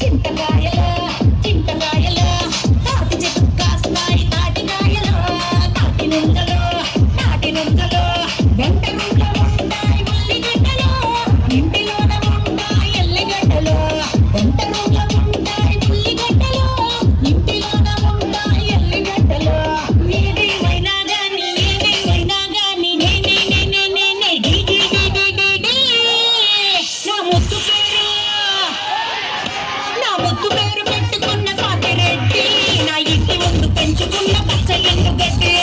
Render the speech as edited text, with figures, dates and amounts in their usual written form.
చింతకాయలు చింతకాయలు తాటి చెట్టు కాస్తున్నాయి తాటికాయలు తాటి నుంచలు వెంట రూట్లో ఉంటాయి ఉల్లిగడ్డలు ఇంటిలోన ఉంటాయి ఎల్లిగడ్డలు వెంట రూట్లో ఉంటాయి ఉల్లిగడ్డలు ఇంటిలోన ఉంటాయి ఎల్లిగడ్డలు ఏదేమైనా గాని నా ముద్దు పేరు పెట్టుకున్న స్వాతిరెడ్డి నా ఇంటి ముందు పెంచుకున్న పచ్చ ఎండు గడ్డి